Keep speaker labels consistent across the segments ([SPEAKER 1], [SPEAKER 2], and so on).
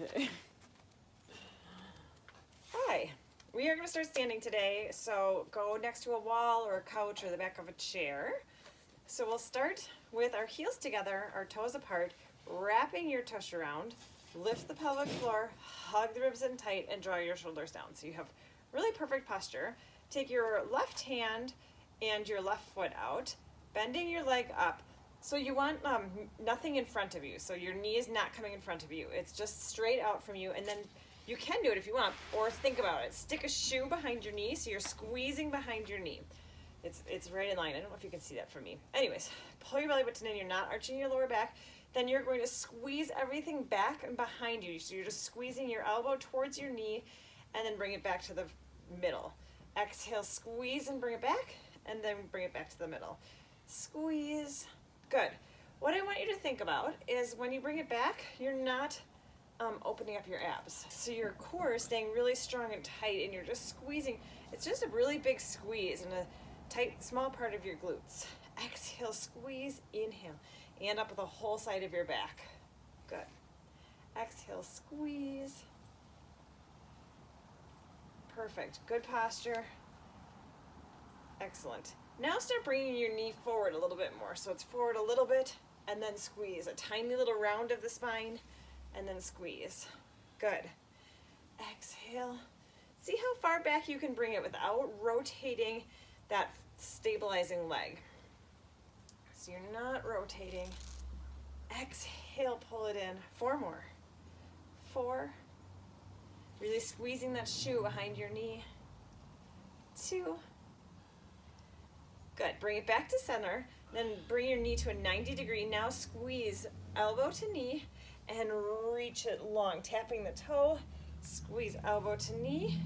[SPEAKER 1] Okay. Hi. We are going to start standing today, so go next to a wall or a couch or the back of a chair. So we'll start with our heels together, our toes apart, wrapping your tush around, lift the pelvic floor, hug the ribs in tight, and draw your shoulders down. So you have really perfect posture. Take your left hand and your left foot out, bending your leg up. So you want nothing in front of you. So your knee is not coming in front of you. It's just straight out from you. And then you can do it if you want, or think about it. Stick a shoe behind your knee so you're squeezing behind your knee. It's right in line. I don't know if you can see that from me. Anyways, pull your belly button in. You're not arching your lower back. Then you're going to squeeze everything back and behind you. So you're just squeezing your elbow towards your knee and then bring it back to the middle. Exhale, squeeze and bring it back, and then bring it back to the middle. Squeeze. Good. What I want you to think about is when you bring it back, you're not opening up your abs. So your core is staying really strong and tight, and you're just squeezing. It's just a really big squeeze in a tight, small part of your glutes. Exhale, squeeze, inhale, and up the whole side of your back. Good. Exhale, squeeze. Perfect. Good posture. Excellent. Now start bringing your knee forward a little bit more. So it's forward a little bit, and then squeeze. A tiny little round of the spine, and then squeeze. Good. Exhale. See how far back you can bring it without rotating that stabilizing leg. So you're not rotating. Exhale, pull it in. 4 more. 4. Really squeezing that shoe behind your knee. 2. Good. Bring it back to center. Then bring your knee to a 90 degree. Now squeeze elbow to knee and reach it long. Tapping the toe. Squeeze elbow to knee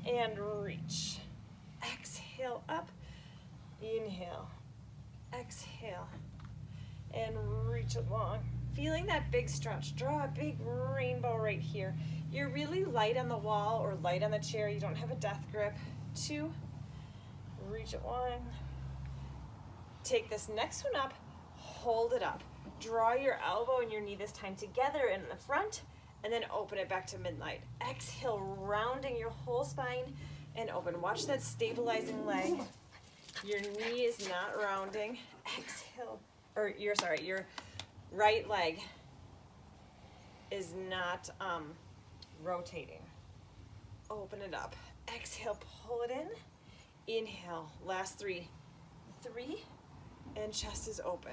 [SPEAKER 1] and reach. Exhale up. Inhale. Exhale. And reach it long. Feeling that big stretch. Draw a big rainbow right here. You're really light on the wall or light on the chair. You don't have a death grip. 2. Reach it long. Take this next one up. Hold it up. Draw your elbow and your knee this time together in the front, and then open it back to midnight. Exhale, rounding your whole spine and open. Watch that stabilizing leg. Your knee is not rounding. Exhale, or your right leg is not rotating. Open it up. Exhale, pull it in. Inhale, last 3. 3, and chest is open.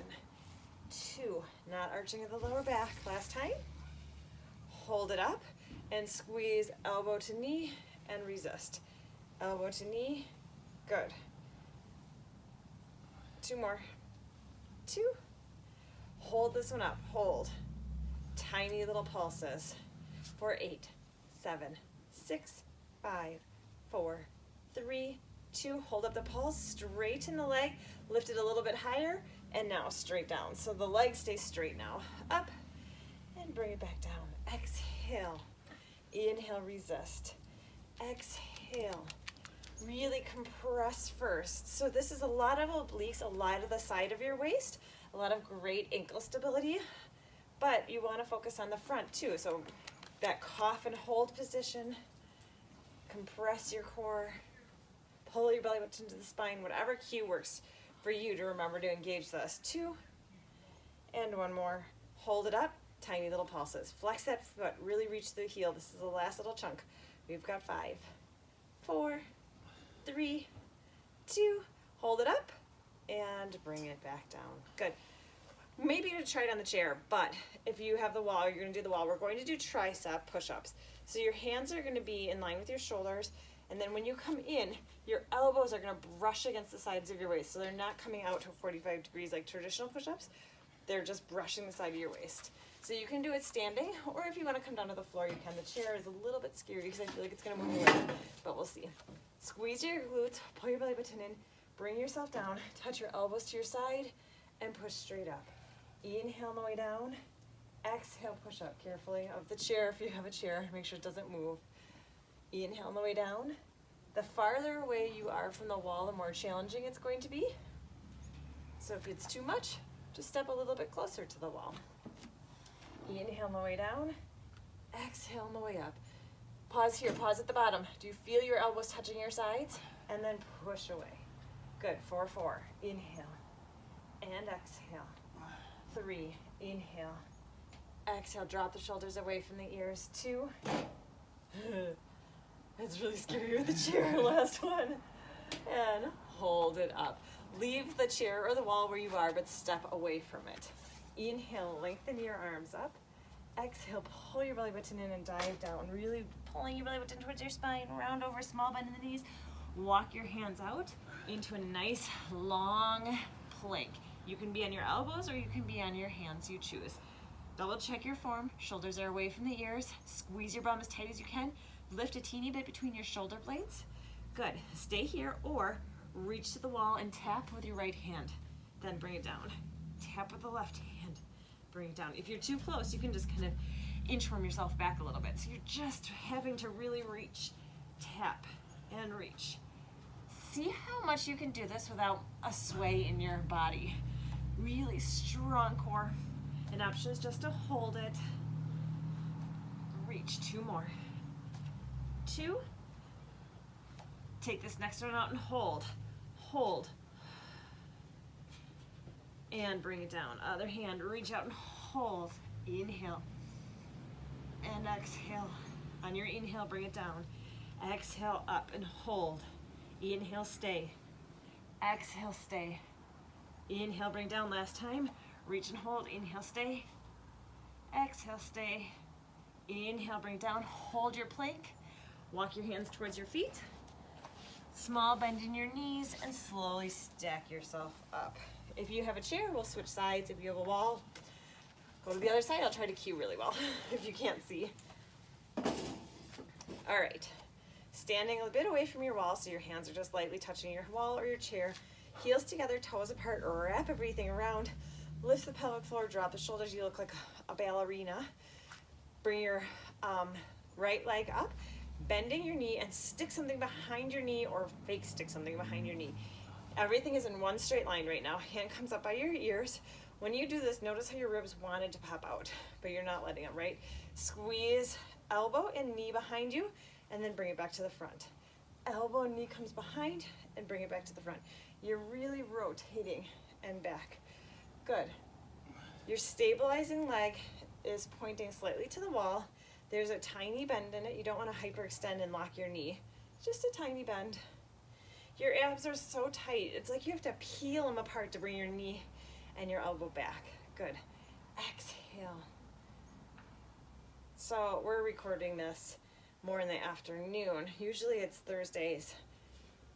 [SPEAKER 1] 2, not arching of the lower back. Last time. Hold it up and squeeze elbow to knee and resist. Elbow to knee. Good. 2 more. 2. Hold this one up. Hold. Tiny little pulses. For 8, 7, 6, 5, 4, 3, 2. Hold up the pulse. Straighten the leg. Lift it a little bit higher. And now straight down. So the leg stays straight now. Up. And bring it back down. Exhale. Inhale, resist. Exhale. Really compress first. So this is a lot of obliques, a lot of the side of your waist, a lot of great ankle stability, but you want to focus on the front too. So that cough and hold position, compress your core, pull your belly button to the spine, whatever cue works for you to remember to engage this. 2, and 1 more. Hold it up, tiny little pulses. Flex that foot, really reach the heel. This is the last little chunk. We've got 5, 4, 3, 2, hold it up, and bring it back down. Good. Maybe you try it on the chair, but if you have the wall, you're going to do the wall. We're going to do tricep push-ups. So your hands are going to be in line with your shoulders, and then when you come in, your elbows are going to brush against the sides of your waist. So they're not coming out to 45 degrees like traditional push-ups. They're just brushing the side of your waist. So you can do it standing, or if you want to come down to the floor, you can. The chair is a little bit scary because I feel like it's going to move away, but we'll see. Squeeze your glutes, pull your belly button in, bring yourself down, touch your elbows to your side, and push straight up. Inhale on the way down. Exhale, push up carefully. Of the chair, if you have a chair, make sure it doesn't move. Inhale on the way down. The farther away you are from the wall, the more challenging it's going to be. So if it's too much, just step a little bit closer to the wall. Inhale on the way down. Exhale on the way up. Pause here, pause at the bottom. Do you feel your elbows touching your sides? And then push away. Good, 4, 4. Inhale and exhale. 3, inhale. Exhale, drop the shoulders away from the ears. 2. It's really scary with the chair. Last one. And hold it up. Leave the chair or the wall where you are, but step away from it. Inhale, lengthen your arms up. Exhale, pull your belly button in and dive down. Really pulling your belly button towards your spine. Round over, small bend in the knees. Walk your hands out into a nice long plank. You can be on your elbows or you can be on your hands, you choose. Double check your form. Shoulders are away from the ears. Squeeze your bum as tight as you can. Lift a teeny bit between your shoulder blades. Good. Stay here or reach to the wall and tap with your right hand. Then bring it down. Tap with the left hand. Bring it down. If you're too close, you can just kind of inchworm yourself back a little bit. So you're just having to really reach. Tap and reach. See how much you can do this without a sway in your body. Really strong core. An option is just to hold it. Reach. 2 more. 2. Take this next one out and hold. Hold. And bring it down. Other hand, reach out and hold. Inhale. And exhale. On your inhale, bring it down. Exhale up and hold. Inhale, stay. Exhale, stay. Inhale, bring down. Last time. Reach and hold. Inhale, stay. Exhale, stay. Inhale, bring down. Hold your plank. Walk your hands towards your feet. Small bend in your knees and slowly stack yourself up. If you have a chair, we'll switch sides. If you have a wall, go to the other side. I'll try to cue really well if you can't see. All right. Standing a bit away from your wall so your hands are just lightly touching your wall or your chair. Heels together, toes apart, wrap everything around. Lift the pelvic floor, drop the shoulders. You look like a ballerina. Bring your right leg up, bending your knee and stick something behind your knee or fake stick something behind your knee. Everything is in one straight line right now. Hand comes up by your ears. When you do this, notice how your ribs wanted to pop out, but you're not letting them, right? Squeeze elbow and knee behind you and then bring it back to the front. Elbow and knee comes behind and bring it back to the front. You're really rotating and back. Good. Your stabilizing leg is pointing slightly to the wall. There's a tiny bend in it. You don't want to hyperextend and lock your knee. Just a tiny bend. Your abs are so tight. It's like you have to peel them apart to bring your knee and your elbow back. Good. Exhale. So we're recording this more in the afternoon. Usually it's Thursdays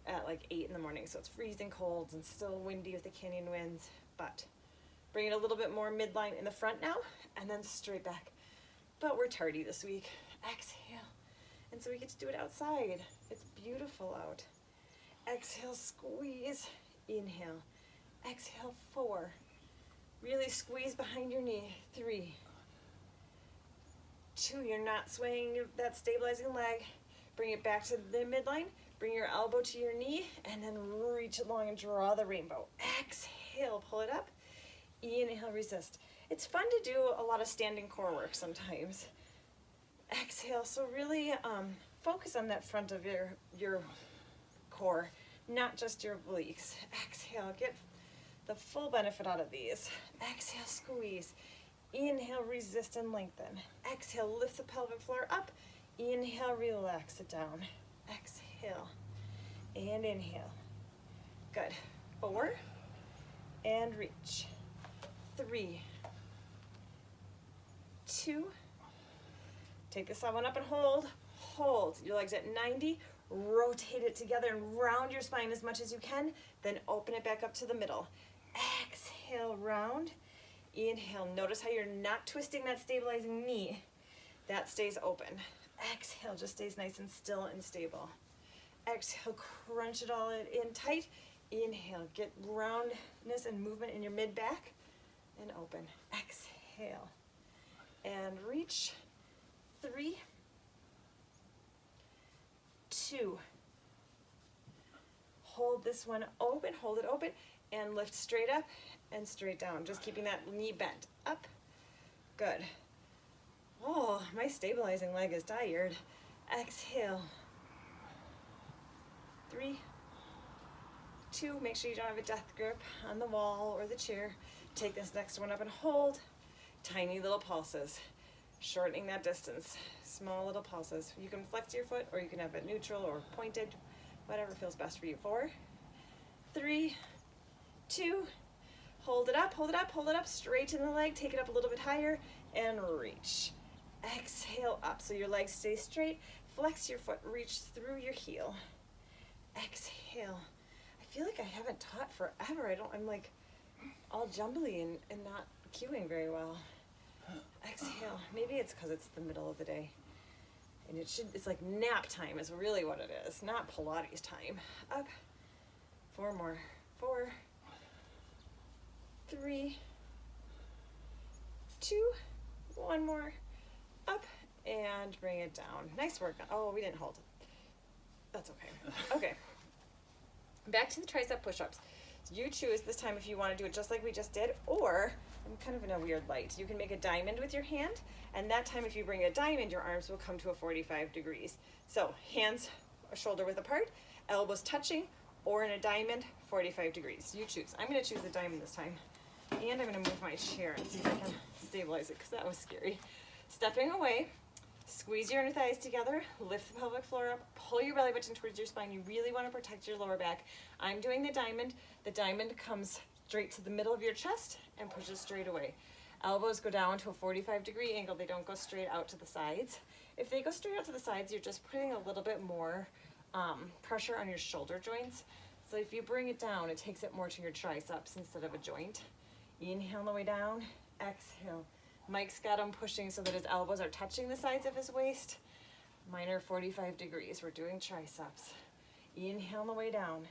[SPEAKER 1] at like 8 in the morning. So it's freezing cold and still windy with the canyon winds, but bring it a little bit more midline in the front now and then straight back. But we're tardy this week. Exhale. And so we get to do it outside. It's beautiful out. Exhale, squeeze. Inhale. Exhale, 4. Really squeeze behind your knee. 3. 2, you're not swaying that stabilizing leg. Bring it back to the midline. Bring your elbow to your knee and then reach along and draw the rainbow. Exhale, pull it up. Inhale, resist. It's fun to do a lot of standing core work sometimes. Exhale, so really focus on that front of your core, not just your obliques. Exhale, get the full benefit out of these. Exhale, squeeze. Inhale, resist and lengthen. Exhale, lift the pelvic floor up. Inhale, relax it down. Exhale and inhale. Good. 4 and reach. 3, 2. Take this one up and hold. Hold. Your legs at 90. Rotate it together and round your spine as much as you can. Then open it back up to the middle. Exhale, round. Inhale. Notice how you're not twisting that stabilizing knee. That stays open. Exhale, just stays nice and still and stable. Exhale, crunch it all in tight. Inhale, get roundness and movement in your mid-back and open. Exhale and reach. 3, 2. Hold this one open, hold it open, and lift straight up and straight down. Just keeping that knee bent. Up. Good. Oh, Inhale, my stabilizing leg is tired. Exhale. 3, 2, make sure you don't have a death grip on the wall or the chair. Take this next one up and hold. Tiny little pulses, shortening that distance. Small little pulses. You can flex your foot or you can have it neutral or pointed, whatever feels best for you. 4, 3, 2, hold it up, hold it up, hold it up, straighten the leg, take it up a little bit higher, and reach. Exhale up so your legs stay straight. Flex your foot, reach through your heel. Exhale. I feel like I haven't taught forever. I'm like all jumbly and not cueing very well. Exhale. Maybe it's because it's the middle of the day. And it's like nap time is really what it is, not Pilates time. Up. 4 more. 4, 3, 2, 1 more. Up and bring it down. Nice work. Oh, we didn't hold. That's okay. Okay. Back to the tricep push-ups. So you choose this time if you want to do it just like we just did, or I'm kind of in a weird light. You can make a diamond with your hand, and that time if you bring a diamond, your arms will come to a 45 degrees. So hands shoulder width apart, elbows touching, or in a diamond, 45 degrees. You choose. I'm going to choose the diamond this time. And I'm going to move my chair and see if I can stabilize it because that was scary. Stepping away, squeeze your inner thighs together, lift the pelvic floor up, pull your belly button towards your spine. You really want to protect your lower back. I'm doing the diamond. The diamond comes straight to the middle of your chest and pushes straight away. Elbows go down to a 45-degree angle. They don't go straight out to the sides. If they go straight out to the sides, you're just putting a little bit more pressure on your shoulder joints. So if you bring it down, it takes it more to your triceps instead of a joint. Inhale on the way down, exhale. Mike's got him pushing so that his elbows are touching the sides of his waist. Mine are 45 degrees. We're doing triceps. Inhale on the way down.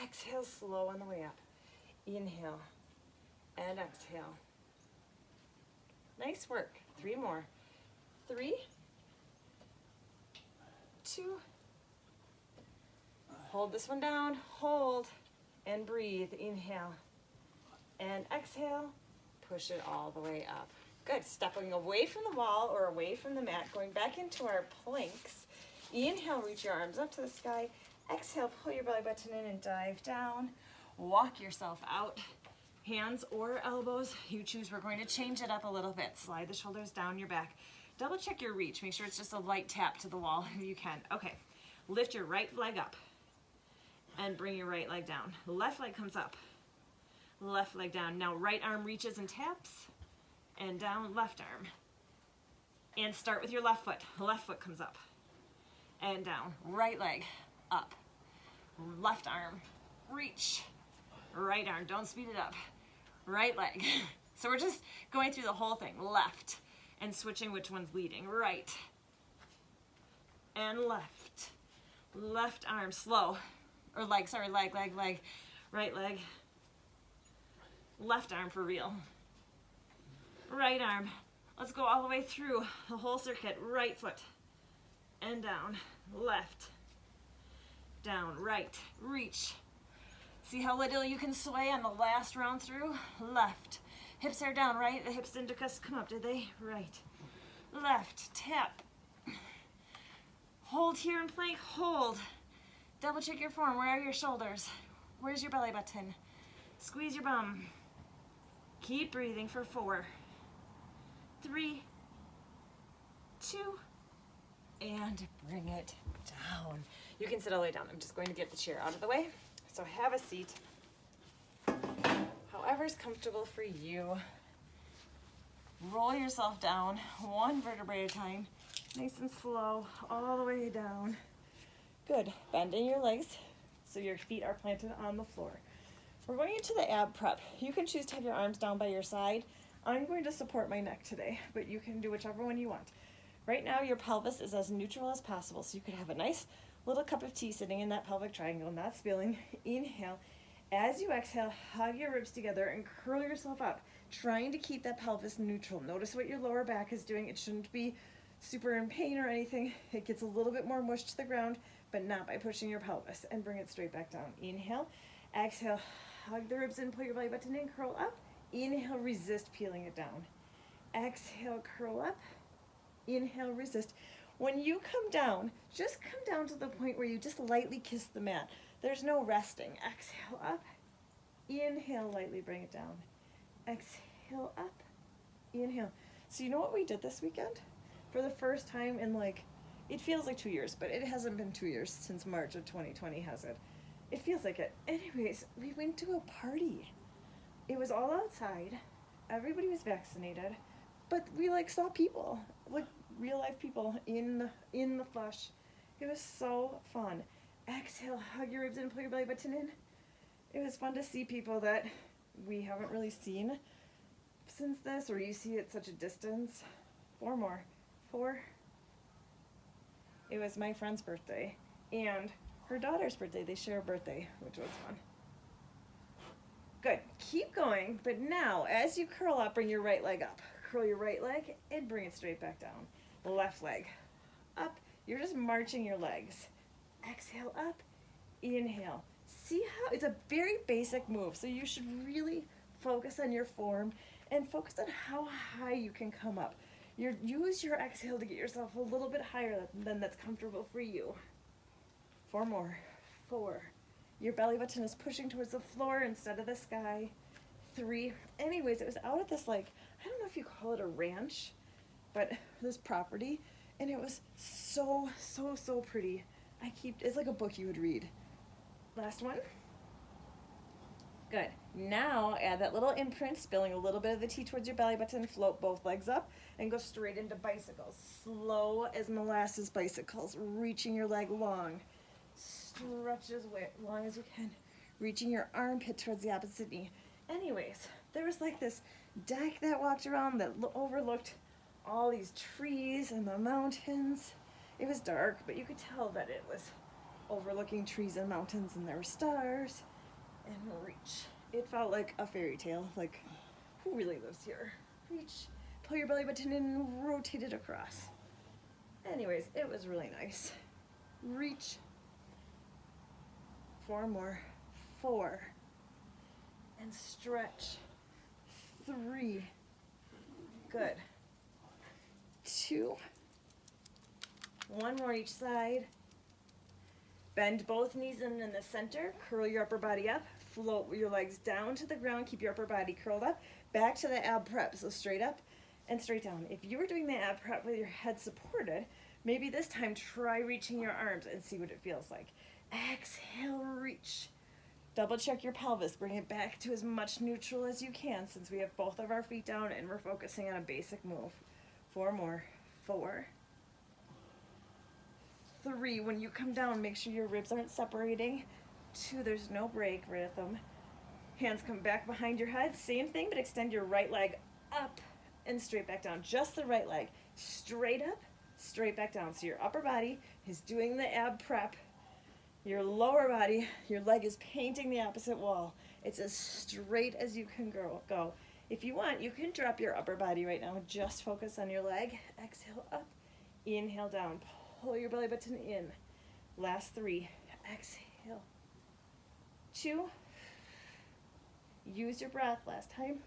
[SPEAKER 1] Exhale slow on the way up. Inhale and exhale. Nice work. 3 more. 3, 2. Hold this one down. Hold and breathe. Inhale and exhale. Push it all the way up. Good. Stepping away from the wall or away from the mat, going back into our planks. Inhale, reach your arms up to the sky. Exhale, pull your belly button in and dive down. Walk yourself out. Hands or elbows, you choose. We're going to change it up a little bit. Slide the shoulders down your back. Double check your reach. Make sure it's just a light tap to the wall if you can. Okay. Lift your right leg up and bring your right leg down. Left leg comes up. Left leg down. Now right arm reaches and taps. And down, left arm. And start with your left foot. Left foot comes up. And down. Right leg, up. Left arm, reach. Right arm, don't speed it up. Right leg. So we're just going through the whole thing. Left. And switching which one's leading. Right. And left. Left arm, slow. Or leg, sorry, leg. Right leg. Left arm for real. Right arm. Let's go all the way through the whole circuit. Right foot. And down. Left. Down. Right. Reach. See how little you can sway on the last round through? Left. Hips are down, right? The hips didn't just come up, did they? Right. Left. Tap. Hold here in plank. Hold. Double check your form. Where are your shoulders? Where's your belly button? Squeeze your bum. Keep breathing for 4, 3, 2, and bring it down. You can sit all the way down. I'm just going to get the chair out of the way. So have a seat. However's comfortable for you. Roll yourself down, 1 vertebrae at a time. Nice and slow, all the way down. Good. Bend in your legs so your feet are planted on the floor. We're going into the ab prep. You can choose to have your arms down by your side. I'm going to support my neck today, but you can do whichever one you want. Right now, your pelvis is as neutral as possible, so you could have a nice little cup of tea sitting in that pelvic triangle, not spilling. Inhale. As you exhale, hug your ribs together and curl yourself up, trying to keep that pelvis neutral. Notice what your lower back is doing. It shouldn't be super in pain or anything. It gets a little bit more mush to the ground, but not by pushing your pelvis, and bring it straight back down. Inhale. Exhale. Hug the ribs in, pull your belly button in, curl up. Inhale, resist peeling it down. Exhale, curl up. Inhale, resist. When you come down, just come down to the point where you just lightly kiss the mat. There's no resting. Exhale up. Inhale, lightly bring it down. Exhale up. Inhale. So you know what we did this weekend? For the first time in it feels like 2 years, but it hasn't been 2 years since March of 2020, has it? It feels like it. Anyways, we went to a party. It was all outside. Everybody was vaccinated, but we saw people, real life people in the flesh. It was so fun. Exhale, hug your ribs in, pull your belly button in. It was fun to see people that we haven't really seen since this, or you see at such a distance. 4 more. 4. It was my friend's birthday and her daughter's birthday. They share a birthday, which was fun. Good. Keep going, but now as you curl up, bring your right leg up. Curl your right leg and bring it straight back down. Left leg up. You're just marching your legs. Exhale up. Inhale. See how it's a very basic move, so you should really focus on your form and focus on how high you can come up. Use your exhale to get yourself a little bit higher than that's comfortable for you. 4 more. 4. Your belly button is pushing towards the floor instead of the sky. 3. Anyways, it was out at this I don't know if you call it a ranch, but this property, and it was so pretty. It's like a book you would read. Last one. Good. Now add that little imprint, spilling a little bit of the tea towards your belly button, float both legs up, and go straight into bicycles. Slow as molasses bicycles, reaching your leg long. Stretch as long as you can, reaching your armpit towards the opposite knee. Anyways, there was this deck that walked around that overlooked all these trees and the mountains. It was dark, but you could tell that it was overlooking trees and mountains, and there were stars. And reach. It felt like a fairy tale. Who really lives here? Reach. Pull your belly button in and rotate it across. Anyways, it was really nice. Reach. 4 more. 4. And stretch. 3. Good. 2. 1 more each side. Bend both knees in the center, curl your upper body up, float your legs down to the ground, keep your upper body curled up, back to the ab prep, so straight up and straight down. If you were doing the ab prep with your head supported, maybe this time try reaching your arms and see what it feels like. Exhale, reach. Double check your pelvis, bring it back to as much neutral as you can since we have both of our feet down and we're focusing on a basic move. 4 more. 4. 3, when you come down, make sure your ribs aren't separating. 2, there's no break rhythm. Hands come back behind your head. Same thing, but extend your right leg up and straight back down. Just the right leg. Straight up, straight back down. So your upper body is doing the ab prep. Your lower body, your leg is painting the opposite wall. It's as straight as you can go. If you want, you can drop your upper body right now. Just focus on your leg. Exhale up, inhale down. Pull your belly button in. Last 3. Exhale. 2. Use your breath last time.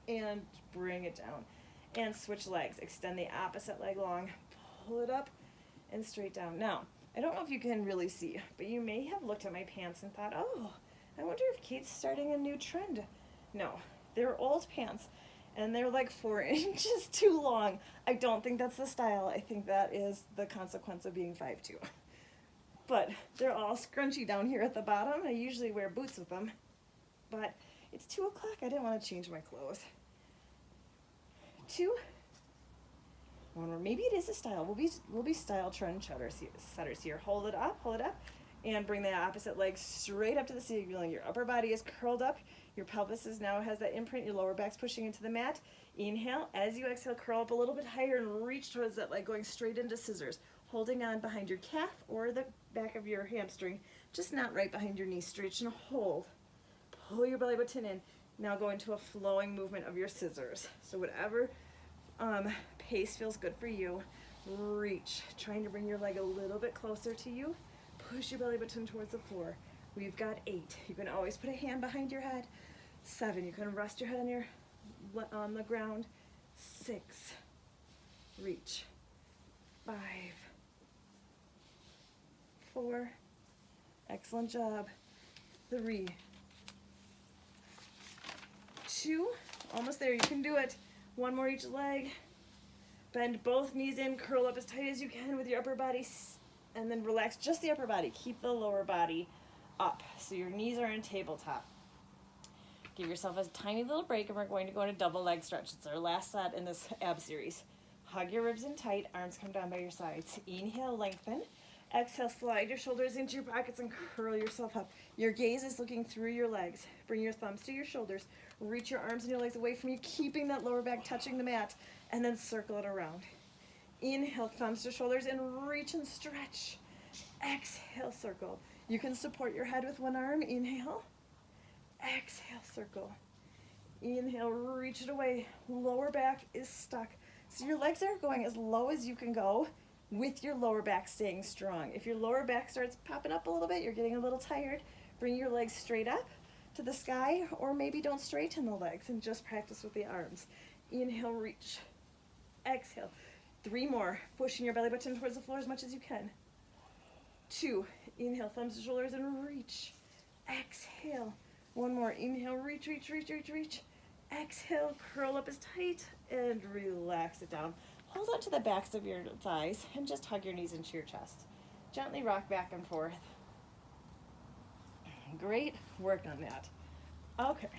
[SPEAKER 1] And bring it down. And switch legs. Extend the opposite leg long. Pull it up and straight down. Now, I don't know if you can really see, but you may have looked at my pants and thought, oh, I wonder if Kate's starting a new trend. No, they're old pants. And they're 4 inches too long. I don't think that's the style. I think that is the consequence of being 5'2". But they're all scrunchy down here at the bottom. I usually wear boots with them. But it's 2 o'clock. I didn't want to change my clothes. 2. 1 more. Maybe it is a style. We'll be style trend setters here. Hold it up, and bring the opposite leg straight up to the ceiling. Your upper body is curled up. Your pelvis now has that imprint. Your lower back's pushing into the mat. Inhale. As you exhale, curl up a little bit higher and reach towards that leg, going straight into scissors. Holding on behind your calf or the back of your hamstring, just not right behind your knee. Stretch and hold. Pull your belly button in. Now go into a flowing movement of your scissors. So whatever pace feels good for you. Reach. Trying to bring your leg a little bit closer to you. Push your belly button towards the floor. We've got 8. You can always put a hand behind your head. 7. You can rest your head on the ground. 6. Reach. 5, 4, excellent job, 3, 2, almost there, you can do it. One more each leg. Bend both knees in, curl up as tight as you can with your upper body, and then relax just the upper body. Keep the lower body up, so your knees are in tabletop. Give yourself a tiny little break, and we're going to go into double leg stretch. It's our last set in this ab series. Hug your ribs in tight, arms come down by your sides. Inhale, lengthen. Exhale, slide your shoulders into your pockets and curl yourself up. Your gaze is looking through your legs. Bring your thumbs to your shoulders. Reach your arms and your legs away from you, keeping that lower back touching the mat, and then circle it around. Inhale, thumbs to shoulders, and reach and stretch. Exhale, circle. You can support your head with one arm. Inhale. Exhale, circle. Inhale, reach it away. Lower back is stuck. So your legs are going as low as you can go with your lower back staying strong. If your lower back starts popping up a little bit, you're getting a little tired, bring your legs straight up to the sky, or maybe don't straighten the legs and just practice with the arms. Inhale, reach. Exhale. 3 more. Pushing your belly button towards the floor as much as you can. 2. Inhale, thumbs to shoulders and reach. Exhale. 1 more. Inhale, reach, reach, reach, reach, reach. Exhale, curl up as tight and relax it down. Hold on to the backs of your thighs and just hug your knees into your chest. Gently rock back and forth. Great work on that. Okay.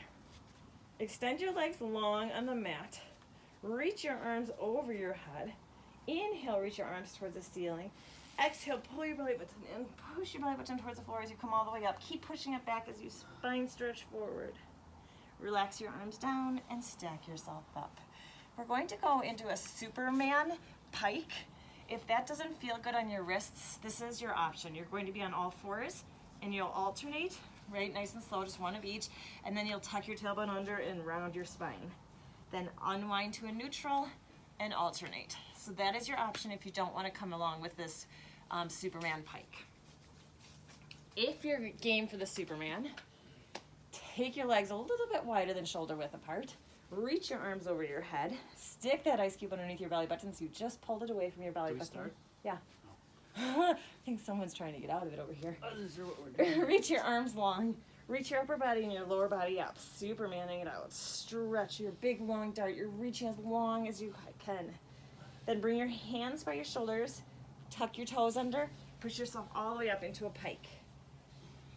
[SPEAKER 1] Extend your legs long on the mat. Reach your arms over your head. Inhale, reach your arms towards the ceiling. Exhale, pull your belly button in. Push your belly button towards the floor as you come all the way up. Keep pushing it back as you spine stretch forward. Relax your arms down and stack yourself up. We're going to go into a Superman Pike. If that doesn't feel good on your wrists, this is your option. You're going to be on all fours and you'll alternate, right? Nice and slow, just one of each. And then you'll tuck your tailbone under and round your spine. Then unwind to a neutral and alternate. So that is your option if you don't want to come along with this Superman Pike. If you're game for the Superman, take your legs a little bit wider than shoulder width apart. Reach your arms over your head. Stick that ice cube underneath your belly button so you just pulled it away from your belly button.
[SPEAKER 2] Start?
[SPEAKER 1] Yeah.
[SPEAKER 2] Oh.
[SPEAKER 1] I think someone's trying to get out of it over here.
[SPEAKER 2] I'm not sure what we're doing.
[SPEAKER 1] Reach your arms long. Reach your upper body and your lower body up. Supermaning it out. Stretch your big long dart. You're reaching as long as you can. Then bring your hands by your shoulders. Tuck your toes under. Push yourself all the way up into a pike.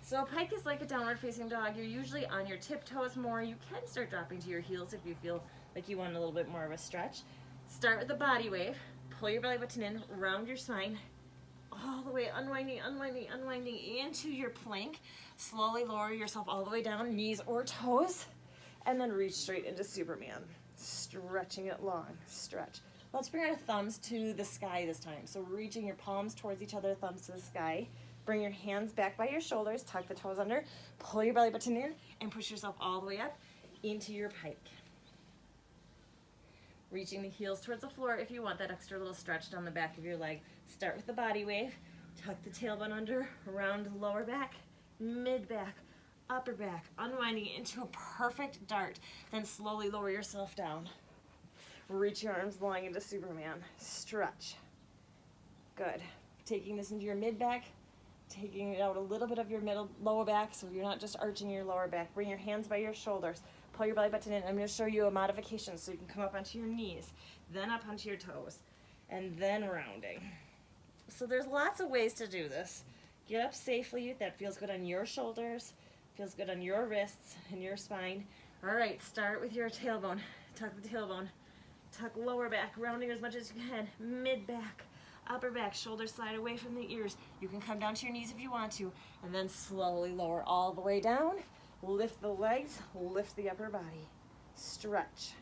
[SPEAKER 1] So a pike is like a downward facing dog. You're usually on your tiptoes more. You can start dropping to your heels if you feel like you want a little bit more of a stretch. Start with the body wave. Pull your belly button in, round your spine, all the way, unwinding, unwinding, unwinding into your plank. Slowly lower yourself all the way down, knees or toes, and then reach straight into Superman. Stretching it long, stretch. Let's bring our thumbs to the sky this time. So reaching your palms towards each other, thumbs to the sky. Bring your hands back by your shoulders, tuck the toes under, pull your belly button in, and push yourself all the way up into your pike. Reaching the heels towards the floor if you want that extra little stretch down the back of your leg. Start with the body wave, tuck the tailbone under, round the lower back, mid back, upper back, unwinding into a perfect dart. Then slowly lower yourself down. Reach your arms long into Superman. Stretch. Good. Taking this into your mid back, taking it out a little bit of your lower back so you're not just arching your lower back. Bring your hands by your shoulders. Pull your belly button in. I'm going to show you a modification so you can come up onto your knees, then up onto your toes, and then rounding. So there's lots of ways to do this. Get up safely. That feels good on your shoulders, feels good on your wrists and your spine. All right, start with your tailbone. Tuck the tailbone. Tuck lower back, rounding as much as you can. Mid back, upper back, shoulders slide away from the ears. You can come down to your knees if you want to, and then slowly lower all the way down. Lift the legs, lift the upper body. Stretch.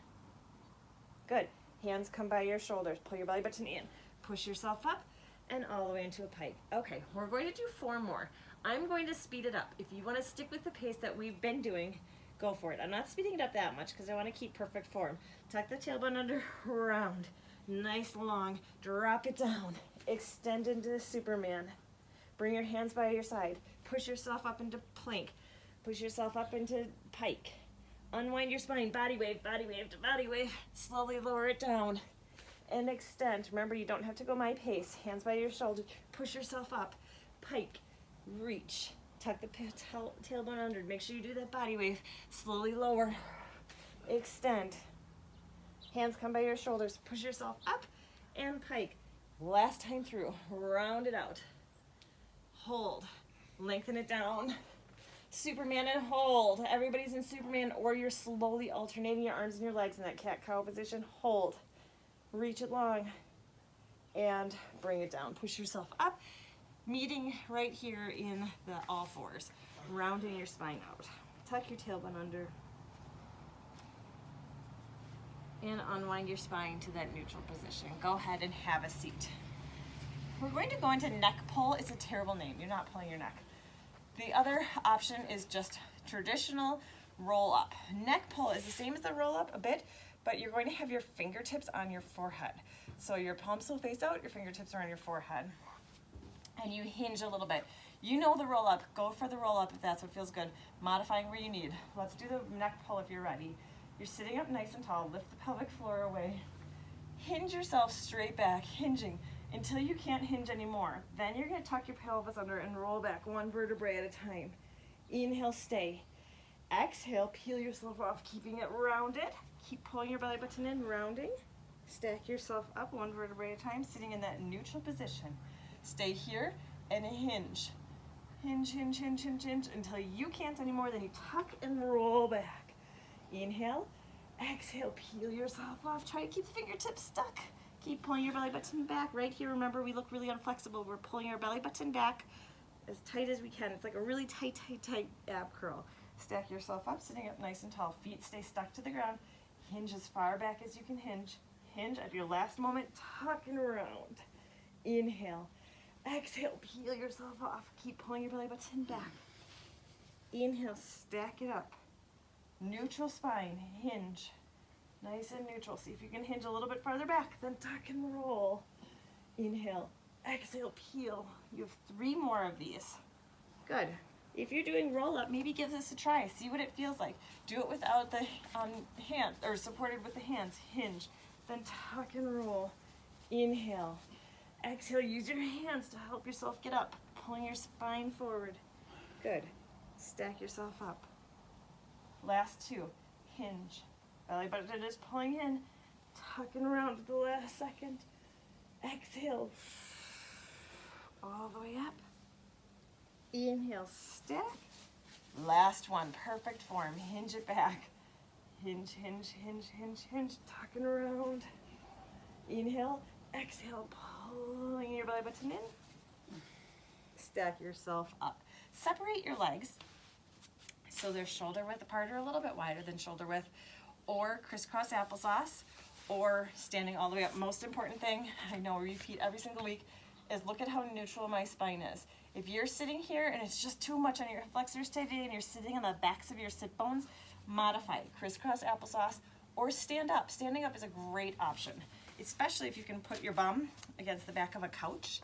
[SPEAKER 1] Good. Hands come by your shoulders. Pull your belly button in. Push yourself up and all the way into a pike. Okay, we're going to do 4 more. I'm going to speed it up. If you want to stick with the pace that we've been doing, go for it. I'm not speeding it up that much because I want to keep perfect form. Tuck the tailbone under, round. Nice long. Drop it down. Extend into Superman. Bring your hands by your side. Push yourself up into plank. Push yourself up into pike. Unwind your spine. Body wave to body wave. Slowly lower it down. and extend. Remember, you don't have to go my pace. Hands by your shoulder. Push yourself up. Pike. Reach. Tuck the tailbone under. Make sure you do that body wave. Slowly lower. Extend. Hands come by your shoulders. Push yourself up and pike. Last time through. Round it out. Hold. Lengthen it down. Superman and hold. Everybody's in Superman, or you're slowly alternating your arms and your legs in that cat-cow position. Hold. Reach it long and bring it down. Push yourself up, meeting right here in the all fours. Rounding your spine out. Tuck your tailbone under and unwind your spine to that neutral position. Go ahead and have a seat. We're going to go into neck pull. It's a terrible name. You're not pulling your neck. The other option is just traditional roll up. Neck pull is the same as the roll up a bit, but you're going to have your fingertips on your forehead. So your palms will face out, your fingertips are on your forehead. And you hinge a little bit. You know the roll up. Go for the roll up if that's what feels good. Modifying where you need. Let's do the neck pull if you're ready. You're sitting up nice and tall. Lift the pelvic floor away. Hinge yourself straight back, hinging until you can't hinge anymore. Then you're going to tuck your pelvis under and roll back one vertebrae at a time. Inhale, stay. Exhale, peel yourself off, keeping it rounded. Keep pulling your belly button in, rounding. Stack yourself up one vertebrae at a time, sitting in that neutral position. Stay here and hinge. Hinge, hinge, hinge, hinge, hinge until you can't anymore. Then you tuck and roll back. Inhale, exhale, peel yourself off. Try to keep the fingertips stuck. Keep pulling your belly button back. Right here, remember, we look really unflexible. We're pulling our belly button back as tight as we can. It's like a really tight, tight, tight ab curl. Stack yourself up, sitting up nice and tall. Feet stay stuck to the ground. Hinge as far back as you can hinge. Hinge at your last moment, tuck and round. Inhale. Exhale, peel yourself off. Keep pulling your belly button back. Inhale, stack it up. Neutral spine, hinge. Nice and neutral. See if you can hinge a little bit farther back, then tuck and roll. Inhale, exhale, peel. You have 3 more of these. Good. If you're doing roll up, maybe give this a try. See what it feels like. Do it without the hand, or supported with the hands. Hinge, then tuck and roll. Inhale. Exhale, use your hands to help yourself get up, pulling your spine forward. Good. Stack yourself up. Last 2. Hinge. Belly button is pulling in. Tuck and round at the last second. Exhale. All the way up. Inhale, stack. Last one, perfect form. Hinge it back. Hinge, hinge, hinge, hinge, hinge. Tuck and round. Inhale, exhale, pulling your belly button in. Stack yourself up. Separate your legs so they're shoulder width apart or a little bit wider than shoulder width, or crisscross applesauce, or standing all the way up. Most important thing, I know we repeat every single week, is look at how neutral my spine is. If you're sitting here and it's just too much on your flexors today and you're sitting on the backs of your sit bones, modify it. Crisscross applesauce or stand up. Standing up is a great option, especially if you can put your bum against the back of a couch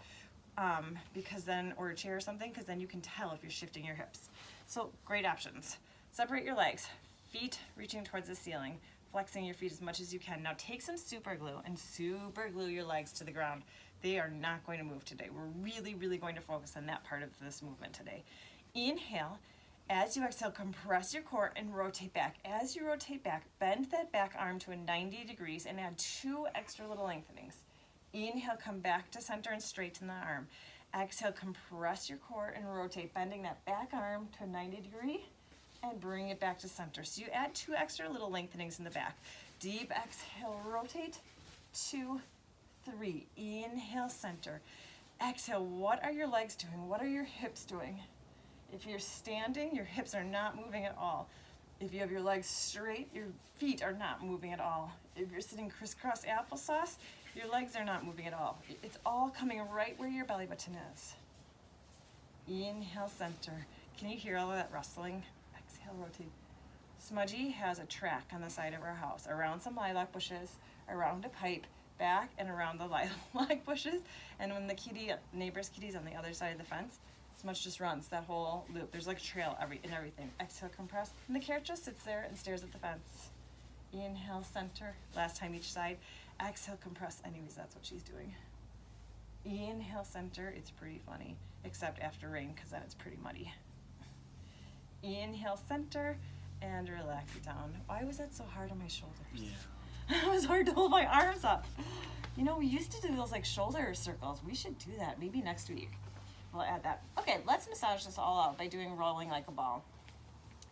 [SPEAKER 1] because then, or a chair or something, because then you can tell if you're shifting your hips. So great options. Separate your legs, feet reaching towards the ceiling, flexing your feet as much as you can. Now take some super glue and super glue your legs to the ground. They are not going to move today. We're really, really going to focus on that part of this movement today. Inhale. As you exhale, compress your core and rotate back. As you rotate back, bend that back arm to a 90 degrees and add 2 extra little lengthenings. Inhale, come back to center and straighten the arm. Exhale, compress your core and rotate, bending that back arm to a 90 degree and bring it back to center. So you add 2 extra little lengthenings in the back. Deep exhale, rotate, 2, 3. Inhale, center. Exhale, what are your legs doing? What are your hips doing? If you're standing, your hips are not moving at all. If you have your legs straight, your feet are not moving at all. If you're sitting crisscross applesauce, your legs are not moving at all. It's all coming right where your belly button is. Inhale, center. Can you hear all of that rustling? Exhale, rotate. Smudgy has a track on the side of our house, around some lilac bushes, around a pipe, back and around the lilac bushes. And when the neighbor's kitty's on the other side of the fence, Smudge just runs that whole loop. There's like a trail and everything. Exhale, compress. And the carrot just sits there and stares at the fence. Inhale, center. Last time each side. Exhale, compress. Anyways, that's what she's doing. Inhale, center. It's pretty funny, except after rain, because then it's pretty muddy. Inhale, center, and relax it down. Why was that so hard on my shoulders?
[SPEAKER 2] Yeah.
[SPEAKER 1] It was hard to hold my arms up. You know, we used to do those like shoulder circles. We should do that maybe next week. We'll add that. Okay, let's massage this all out by doing rolling like a ball.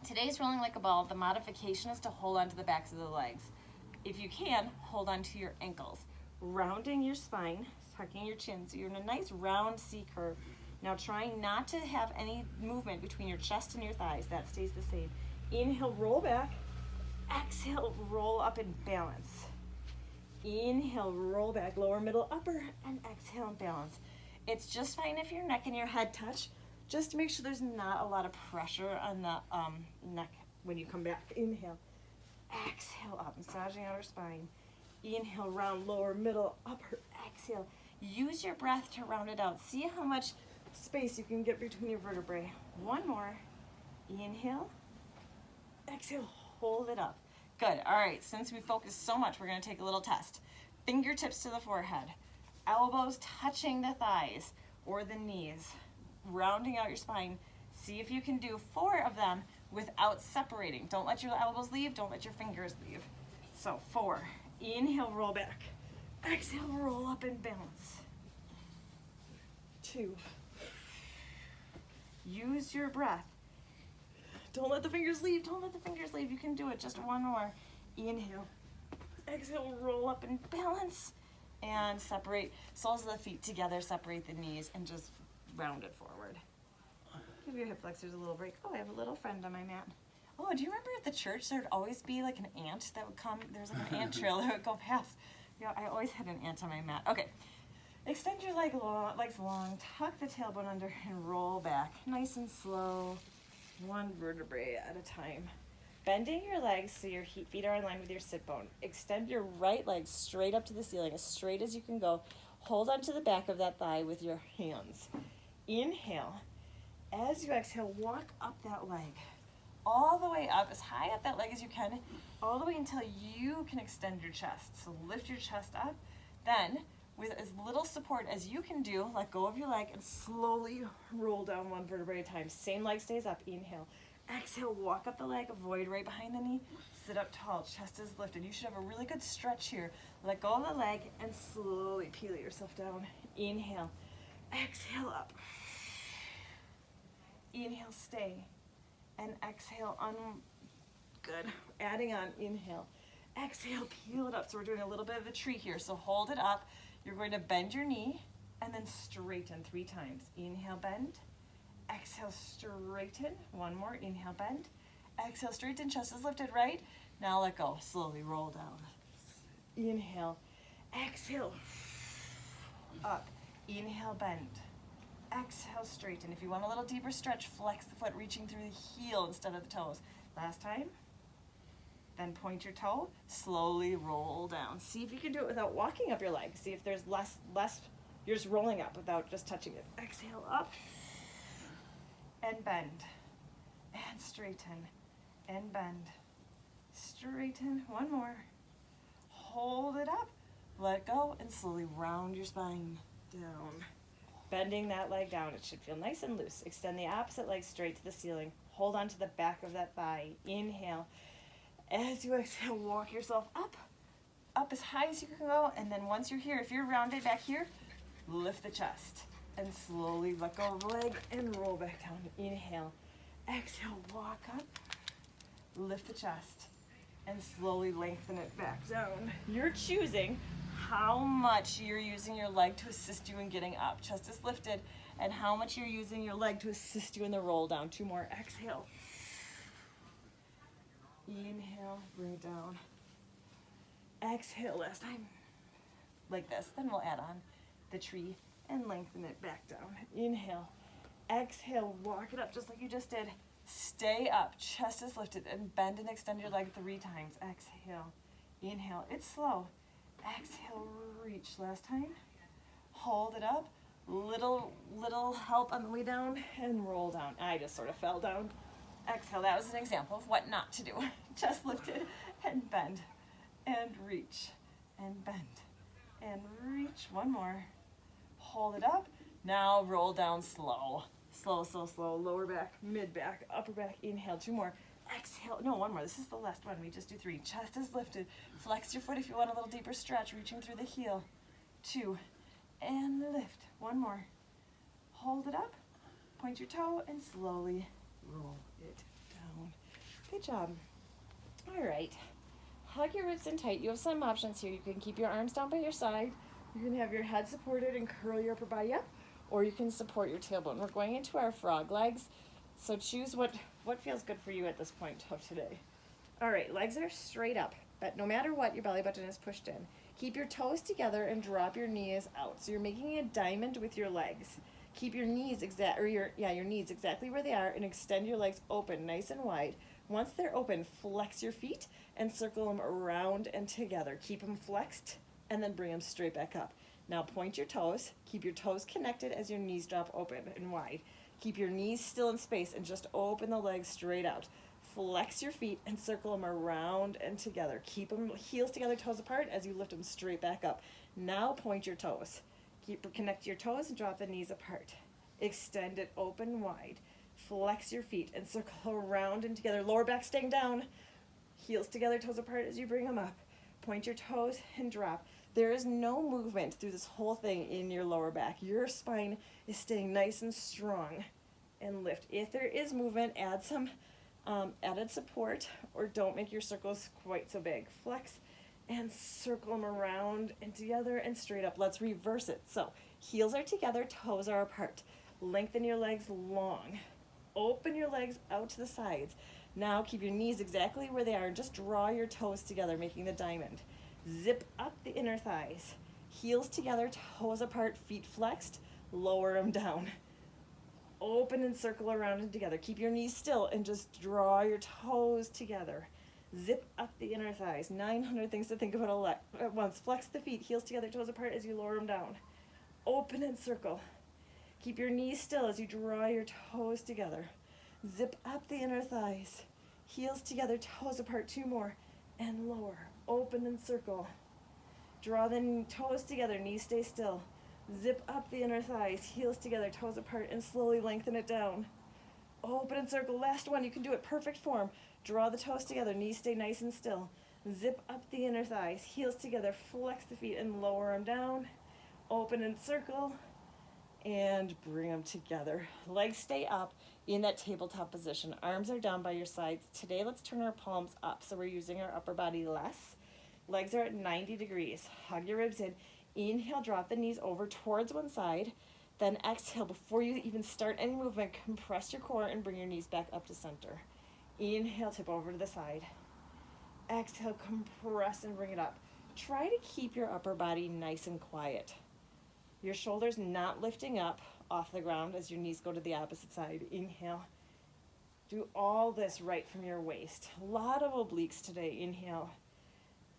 [SPEAKER 1] Today's rolling like a ball, the modification is to hold on to the backs of the legs. If you can, hold on to your ankles. Rounding your spine, tucking your chin, so you're in a nice round C curve. Now trying not to have any movement between your chest and your thighs. That stays the same. Inhale, roll back. Exhale, roll up and balance. Inhale, roll back, lower, middle, upper, and exhale and balance. It's just fine if your neck and your head touch. Just to make sure there's not a lot of pressure on the neck when you come back. Inhale, exhale up, massaging outer spine. Inhale, round, lower, middle, upper, exhale. Use your breath to round it out. See how much space you can get between your vertebrae. One more. Inhale, exhale, hold it up. Good. All right, since we focused so much, we're going to take a little test. Fingertips to the forehead, elbows touching the thighs or the knees, rounding out your spine. See if you can do 4 of them without separating. Don't let your elbows leave, don't let your fingers leave. So 4. Inhale, roll back. Exhale, roll up and balance. 2. Use your breath. Don't let the fingers leave. Don't let the fingers leave. You can do it. Just 1 more. Inhale. Exhale, roll up and balance. And separate soles of the feet together. Separate the knees and just round it forward. Give your hip flexors a little break. Oh, I have a little friend on my mat. Oh, do you remember at the church there'd always be like an ant that would come? There was like an ant trail that would go past. Yeah, I always had an ant on my mat. Okay. Extend your legs long. Tuck the tailbone under and roll back. Nice and slow. 1 vertebrae at a time. Bending your legs so your feet are in line with your sit bone. Extend your right leg straight up to the ceiling, as straight as you can go. Hold onto the back of that thigh with your hands. Inhale. As you exhale, walk up that leg. All the way up, as high up that leg as you can, all the way until you can extend your chest. So lift your chest up. Then, with as little support as you can do, let go of your leg and slowly roll down 1 vertebrae at a time. Same leg stays up. Inhale. Exhale, walk up the leg, avoid right behind the knee. Sit up tall, chest is lifted. You should have a really good stretch here. Let go of the leg and slowly peel yourself down. Inhale. Exhale up. Inhale, stay. And exhale, good. Adding on, inhale. Exhale, peel it up. So we're doing a little bit of a tree here. So hold it up. You're going to bend your knee and then straighten 3 times. Inhale, bend. Exhale, straighten. 1 more. Inhale, bend. Exhale, straighten. Chest is lifted, right? Now let go. Slowly roll down. Inhale. Exhale. Up. Inhale, bend. Exhale, straighten. If you want a little deeper stretch, flex the foot, reaching through the heel instead of the toes. Last time. Then point your toe, slowly roll down. See if you can do it without walking up your leg. See if there's less, you're just rolling up without just touching it. Exhale, up, and bend, and straighten, and bend, straighten. 1 more. Hold it up, let go, and slowly round your spine down. Bending that leg down, it should feel nice and loose. Extend the opposite leg straight to the ceiling. Hold on to the back of that thigh. Inhale. As you exhale, walk yourself up as high as you can go, and then once you're here, if you're rounded back here, lift the chest, and slowly let go of the leg and roll back down. Inhale, exhale, walk up, lift the chest, and slowly lengthen it back down. You're choosing how much you're using your leg to assist you in getting up. Chest is lifted, and how much you're using your leg to assist you in the roll down. 2 more, exhale. Inhale, bring it down. Exhale, last time. Like this. Then we'll add on the tree and lengthen it back down. Inhale. Exhale, walk it up just like you just did. Stay up, chest is lifted, and bend and extend your leg 3 times. Exhale. Inhale, it's slow. Exhale, reach. Last time. Hold it up. Little help on the way down and roll down. I just sort of fell down. Exhale, that was an example of what not to do. Chest lifted and bend and reach and bend. And reach, one more. Hold it up. Now roll down slow. Slow, slow, slow. Lower back, mid back, upper back. Inhale, 2 more. Exhale, no, 1 more. This is the last one. We just do 3. Chest is lifted. Flex your foot if you want a little deeper stretch, reaching through the heel. 2, and lift. 1 more. Hold it up. Point your toe and slowly roll it down. Good job. All right. Hug your ribs in tight. You have some options here. You can keep your arms down by your side. You can have your head supported and curl your upper body up, or you can support your tailbone. We're going into our frog legs, so choose what feels good for you at this point of today. All right, legs are straight up, but no matter what, your belly button is pushed in. Keep your toes together and drop your knees out. So you're making a diamond with your legs. Keep your knees your knees exactly where they are, and extend your legs open, nice and wide. Once they're open, flex your feet and circle them around and together. Keep them flexed and then bring them straight back up. Now point your toes. Keep your toes connected as your knees drop open and wide. Keep your knees still in space and just open the legs straight out. Flex your feet and circle them around and together. Keep them heels together, toes apart as you lift them straight back up. Now point your toes. Connect your toes and drop the knees apart. Extend it open wide. Flex your feet and circle around and together. Lower back staying down. Heels together, toes apart as you bring them up. Point your toes and drop. There is no movement through this whole thing in your lower back. Your spine is staying nice and strong. And lift. If there is movement, add some added support, or don't make your circles quite so big. Flex and circle them around and together and straight up. Let's reverse it. So heels are together, toes are apart. Lengthen your legs long. Open your legs out to the sides. Now keep your knees exactly where they are and just draw your toes together, making the diamond. Zip up the inner thighs. Heels together, toes apart, feet flexed. Lower them down. Open and circle around and together. Keep your knees still and just draw your toes together. Zip up the inner thighs. 900 things to think about at once. Flex the feet, heels together, toes apart as you lower them down. Open and circle. Keep your knees still as you draw your toes together. Zip up the inner thighs. Heels together, toes apart, 2 more. And lower. Open and circle. Draw the toes together, knees stay still. Zip up the inner thighs, heels together, toes apart, and slowly lengthen it down. Open and circle. Last one. You can do it perfect form. Draw the toes together, knees stay nice and still. Zip up the inner thighs, heels together, flex the feet and lower them down. Open and circle. And bring them together. Legs stay up in that tabletop position. Arms are down by your sides. Today, let's turn our palms up so we're using our upper body less. Legs are at 90 degrees. Hug your ribs in. Inhale, drop the knees over towards one side. Then exhale, before you even start any movement, compress your core and bring your knees back up to center. Inhale, tip over to the side. Exhale, compress and bring it up. Try to keep your upper body nice and quiet. Your shoulders not lifting up off the ground as your knees go to the opposite side. Inhale. Do all this right from your waist. A lot of obliques today. Inhale.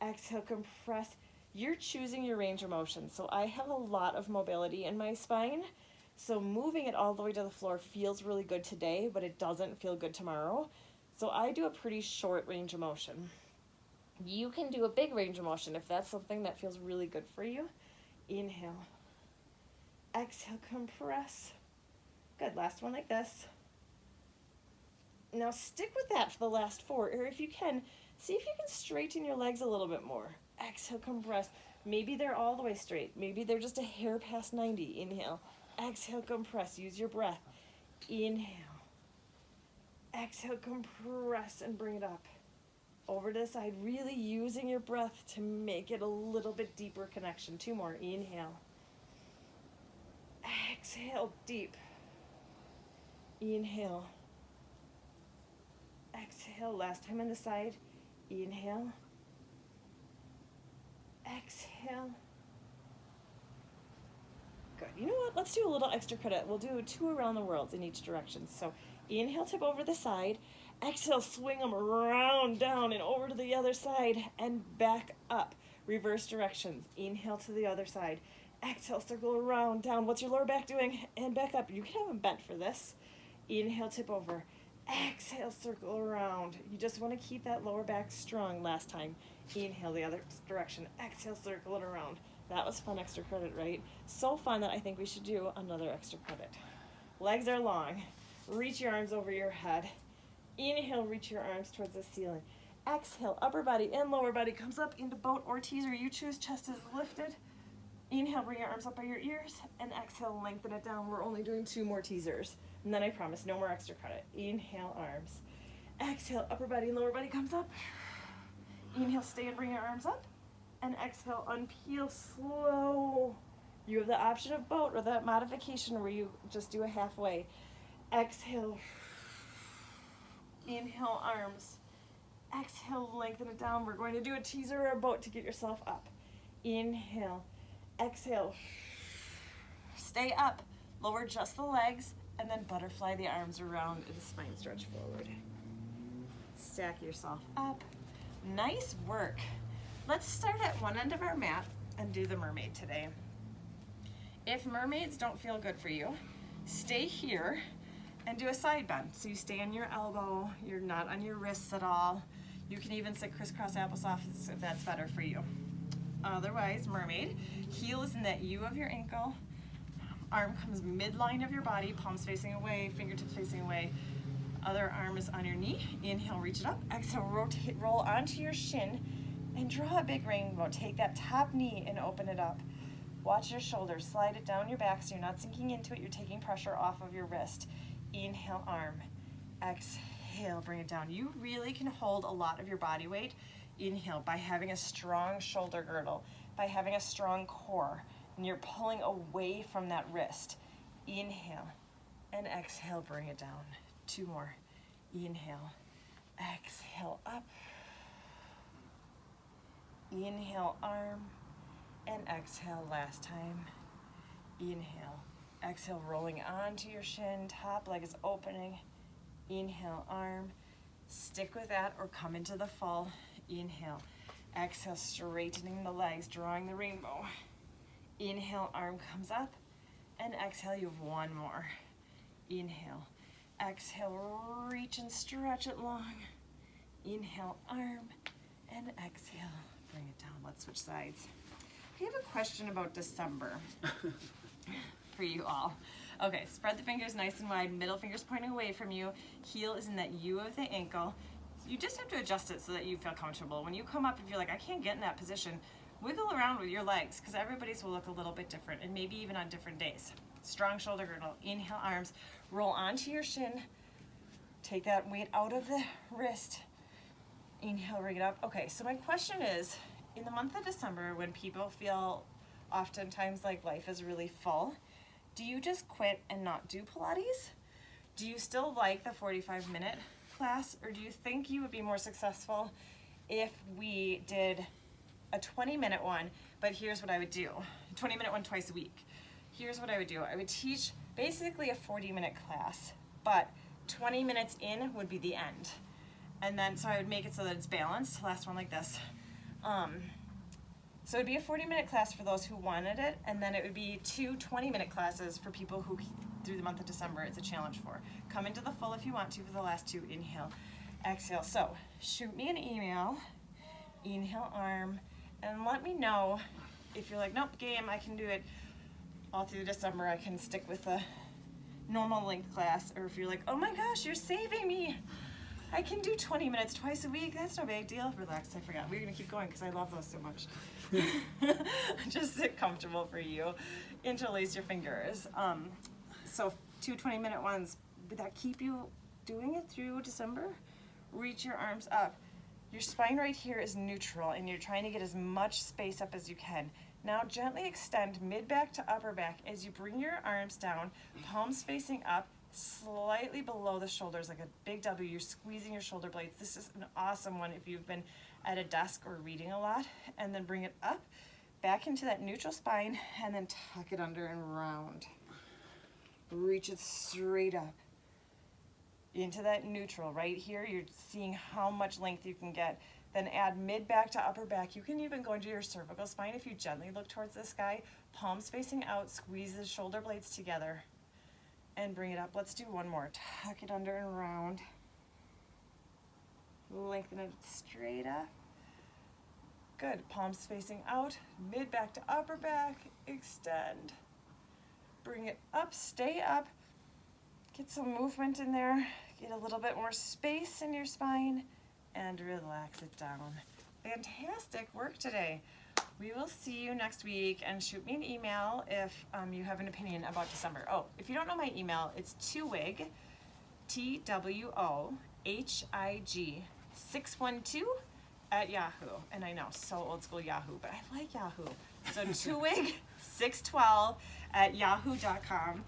[SPEAKER 1] Exhale, compress. You're choosing your range of motion. So I have a lot of mobility in my spine. So moving it all the way to the floor feels really good today, but it doesn't feel good tomorrow. So I do a pretty short range of motion. You can do a big range of motion if that's something that feels really good for you. Inhale. Exhale, compress. Good, last one like this. Now stick with that for the last 4, or if you can, see if you can straighten your legs a little bit more. Exhale, compress. Maybe they're all the way straight. Maybe they're just a hair past 90. Inhale. Exhale, compress. Use your breath. Inhale. Exhale, compress and bring it up. Over to the side, really using your breath to make it a little bit deeper connection. 2 more. Inhale. Exhale, deep. Inhale. Exhale, last time on the side. Inhale. Exhale. Good. You know what? Let's do a little extra credit. We'll do 2 around the world in each direction. So inhale, tip over the side. Exhale, swing them around, down, and over to the other side, and back up. Reverse directions. Inhale to the other side. Exhale, circle around, down. What's your lower back doing? And back up. You can have them bent for this. Inhale, tip over. Exhale, circle around. You just want to keep that lower back strong. Last time, inhale the other direction. Exhale, circle it around. That was fun extra credit, right? So fun that I think we should do another extra credit. Legs are long. Reach your arms over your head. Inhale, reach your arms towards the ceiling. Exhale, upper body and lower body comes up into boat or teaser. You choose, chest is lifted. Inhale, bring your arms up by your ears, and exhale, lengthen it down. We're only doing 2 more teasers. And then I promise, no more extra credit. Inhale, arms. Exhale, upper body and lower body comes up. Inhale, stay and bring your arms up. And exhale, unpeel, slow. You have the option of boat or that modification where you just do a halfway. Exhale. Inhale, arms. Exhale, lengthen it down. We're going to do a teaser or a boat to get yourself up. Inhale. Exhale. Stay up. Lower just the legs, and then butterfly the arms around and the spine stretch forward. Stack yourself up. Nice work. Let's start at one end of our mat and do the mermaid today. If mermaids don't feel good for you, stay here and do a side bend. So you stay on your elbow, you're not on your wrists at all. You can even sit crisscross applesauce if that's better for you. Otherwise, mermaid, heel is in that U of your ankle, arm comes midline of your body, palms facing away, fingertips facing away, other arm is on your knee. Inhale, reach it up. Exhale, rotate, roll onto your shin and draw a big rainbow. Take that top knee and open it up. Watch your shoulders, slide it down your back so you're not sinking into it, you're taking pressure off of your wrist. Inhale, arm. Exhale, bring it down. You really can hold a lot of your body weight. Inhale, by having a strong shoulder girdle, by having a strong core, and you're pulling away from that wrist. Inhale, and exhale, bring it down. 2 more. Inhale, exhale, up. Inhale, arm, and exhale, last time. Inhale, exhale, rolling onto your shin, top leg is opening. Inhale, arm, stick with that or come into the full. Inhale, exhale, straightening the legs, drawing the rainbow. Inhale, arm comes up, and exhale, you have 1 more. Inhale, exhale, reach and stretch it long. Inhale, arm, and exhale, bring it down. Let's switch sides. I have a question about December for you all. Okay, spread the fingers nice and wide, middle finger's pointing away from you, heel is in that U of the ankle. You just have to adjust it so that you feel comfortable. When you come up, if you're like, I can't get in that position, wiggle around with your legs because everybody's will look a little bit different and maybe even on different days. Strong shoulder girdle, inhale, arms, roll onto your shin, take that weight out of the wrist, inhale, bring it up. Okay, so my question is, in the month of December when people feel oftentimes like life is really full, do you just quit and not do Pilates? Do you still like the 45-minute class, or do you think you would be more successful if we did a 20-minute one, but here's what I would do. 20-minute one twice a week. Here's what I would do. I would teach basically a 40-minute class, but 20 minutes in would be the end. And then, so I would make it so that it's balanced. Last one like this. So it'd be a 40-minute class for those who wanted it, and then it would be 2 20-minute classes for people who, through the month of December, it's a challenge for. Come into the full if you want to for the last 2. Inhale, exhale. So shoot me an email, inhale, arm, and let me know if you're like, nope, game, I can do it all through December. I can stick with the normal length class. Or if you're like, oh my gosh, you're saving me. I can do 20 minutes twice a week. That's no big deal. Relax, I forgot. We're gonna keep going because I love those so much. Just sit comfortable for you. Interlace your fingers. So 2 20-minute ones. Would that keep you doing it through December? Reach your arms up. Your spine right here is neutral and you're trying to get as much space up as you can. Now gently extend mid-back to upper back as you bring your arms down, palms facing up, slightly below the shoulders like a big W. You're squeezing your shoulder blades. This is an awesome one if you've been at a desk or reading a lot. And then bring it up, back into that neutral spine, and then tuck it under and round. Reach it straight up into that neutral. Right here, you're seeing how much length you can get. Then add mid-back to upper back. You can even go into your cervical spine if you gently look towards the sky. Palms facing out, squeeze the shoulder blades together. And bring it up. Let's do one more. Tuck it under and round. Lengthen it straight up. Good, palms facing out, mid back to upper back, extend. Bring it up, stay up. Get some movement in there. Get a little bit more space in your spine and relax it down. Fantastic work today. We will see you next week, and shoot me an email if you have an opinion about December. Oh, if you don't know my email, it's twig, TWOHIG 612 at Yahoo. And I know, so old school Yahoo, but I like Yahoo. So twig 612 at yahoo.com.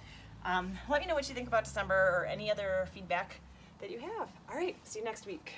[SPEAKER 1] Let me know what you think about December or any other feedback that you have. All right, see you next week.